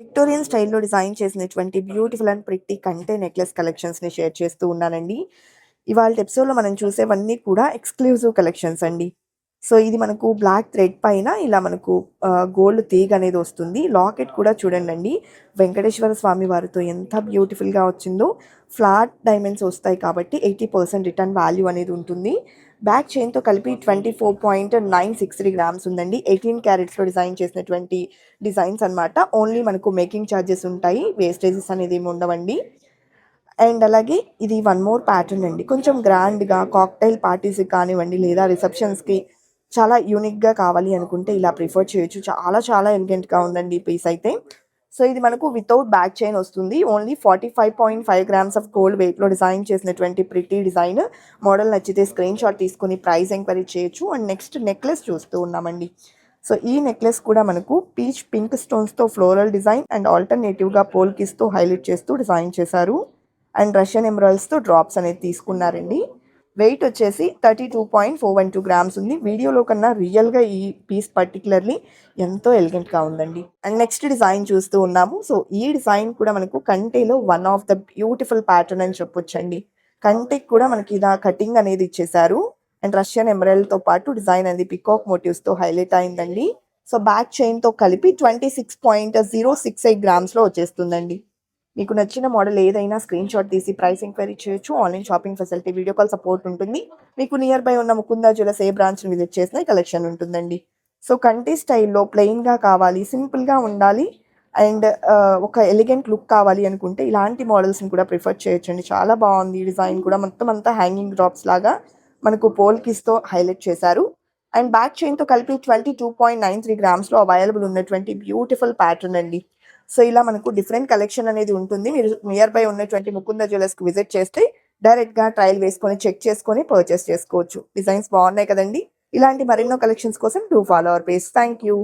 Victorian స్టైల్‌లో design చేసినటువంటి beautiful and pretty కంటే నెక్లెస్ కలెక్షన్స్‌ని షేర్ చేస్తూ ఉన్నానండి. ఇవాల్టి ఎపిసోడ్‌లో మనం చూసేవన్నీ కూడా ఎక్స్‌క్లూజివ్ కలెక్షన్స్ అండి. సో, ఇది మనకు బ్లాక్ థ్రెడ్ పైన ఇలా మనకు గోల్డ్ తీగనేది వస్తుంది. లాకెట్ కూడా చూడండండి. వెంకటేశ్వర స్వామి వారితో ఎంత బ్యూటిఫుల్‌గా వచ్చిందో. ఫ్లాట్ డైమండ్స్ వస్తాయి కాబట్టి 80% రిటర్న్ వాల్యూ అనేది ఉంటుంది. బ్యాక్ చైన్‌తో కలిపి 24.963 గ్రామ్స్ ఉందండి. 18 క్యారెట్స్‌లో డిజైన్ చేసినటువంటి డిజైన్స్ అన్నమాట. ఓన్లీ మనకు మేకింగ్ చార్జెస్ ఉంటాయి. వేస్టేజెస్ అనేది ఏమి ఉండవండి. అండ్ అలాగే ఇది వన్ మోర్ ప్యాటర్న్ అండి. కొంచెం గ్రాండ్‌గా కాక్టైల్ పార్టీస్‌కి కానివ్వండి, లేదా రిసెప్షన్స్‌కి చాలా యూనిక్‌గా కావాలి అనుకుంటే ఇలా ప్రిఫర్ చేయొచ్చు. చాలా చాలా ఎలిగెంట్‌గా ఉందండి ఈ పీస్ అయితే. సో, ఇది మనకు వితౌట్ బ్యాక్ చైన్ వస్తుంది. ఓన్లీ 45.5 గ్రామ్స్ ఆఫ్ గోల్డ్ వెయిట్‌లో డిజైన్ చేసినటువంటి ప్రిటీ డిజైన్. మోడల్ నచ్చితే స్క్రీన్ షాట్ తీసుకొని ప్రైస్ ఎంక్వైరీ చేయొచ్చు. అండ్ నెక్స్ట్ నెక్లెస్ చూస్తూ ఉన్నామండి. సో, ఈ నెక్లెస్ కూడా మనకు పీచ్ పింక్ స్టోన్స్‌తో ఫ్లోరల్ డిజైన్ అండ్ ఆల్టర్‌నేటివ్‌గా పోల్కిస్‌తో హైలైట్ చేస్తూ డిజైన్ చేశారు. అండ్ రష్యన్ ఎమరాల్డ్స్‌తో డ్రాప్స్ అనేది తీసుకున్నారండి. వెయిట్ వచ్చేసి 32.412 గ్రామ్స్ ఉంది. వీడియోలో కన్నా రియల్‌గా ఈ పీస్ పర్టిక్యులర్‌లీ ఎంతో ఎలిగెంట్‌గా ఉందండి. అండ్ నెక్స్ట్ డిజైన్ చూస్తూ ఉన్నాము. సో, ఈ డిజైన్ కూడా మనకు కంటేలో one of the beautiful pattern అని చెప్పొచ్చండి. కంటెకి కూడా మనకి ఇలా కటింగ్ అనేది ఇచ్చేశారు. అండ్ రష్యన్ ఎమరాల్డ్‌తో పాటు డిజైన్ అనేది పికాక్ మోటివ్స్‌తో హైలైట్ అయిందండి. సో, బ్యాక్ చైన్‌తో కలిపి 26.068 గ్రామ్స్‌లో వచ్చేస్తుందండి. మీకు నచ్చిన మోడల్ ఏదైనా స్క్రీన్ షాట్ తీసి ప్రైస్ ఎంక్వైరీ చేయొచ్చు. Online shopping facility, video call support ఉంటుంది. మీకు నియర్ బై ఉన్న ముకుందా జ్యువెలర్స్ ఏ బ్రాంచ్‌ని విజిట్ చేసినా ఈ కలెక్షన్ ఉంటుందండి. సో, కంటి స్టైల్‌లో ప్లెయిన్‌గా కావాలి, సింపుల్‌గా ఉండాలి అండ్ ఒక ఎలిగెంట్ లుక్ కావాలి అనుకుంటే ఇలాంటి మోడల్స్‌ని కూడా ప్రిఫర్ చేయొచ్చండి. చాలా బాగుంది. డిజైన్ కూడా మొత్తం అంతా హ్యాంగింగ్ డ్రాప్స్ లాగా మనకు పోల్కిస్‌తో హైలైట్ చేశారు. అండ్ బ్యాక్ చైన్‌తో కలిపి 22.93 గ్రామ్స్‌లో అవైలబుల్ ఉన్నటువంటి బ్యూటిఫుల్ ప్యాటర్న్ అండి. సో, ఇలా మనకు డిఫరెంట్ కలెక్షన్ అనేది ఉంటుంది. మీరు నియర్ బై ఉన్నటువంటి ముకుంద జ్యువెలర్స్‌కి విజిట్ చేస్తే డైరెక్ట్‌గా ట్రయల్ వేసుకొని, చెక్ చేసుకొని పర్చేస్ చేసుకోవచ్చు. డిజైన్స్ బాగున్నాయి కదండీ! ఇలాంటి మరెన్నో కలెక్షన్స్ కోసం do follow our page. Thank you.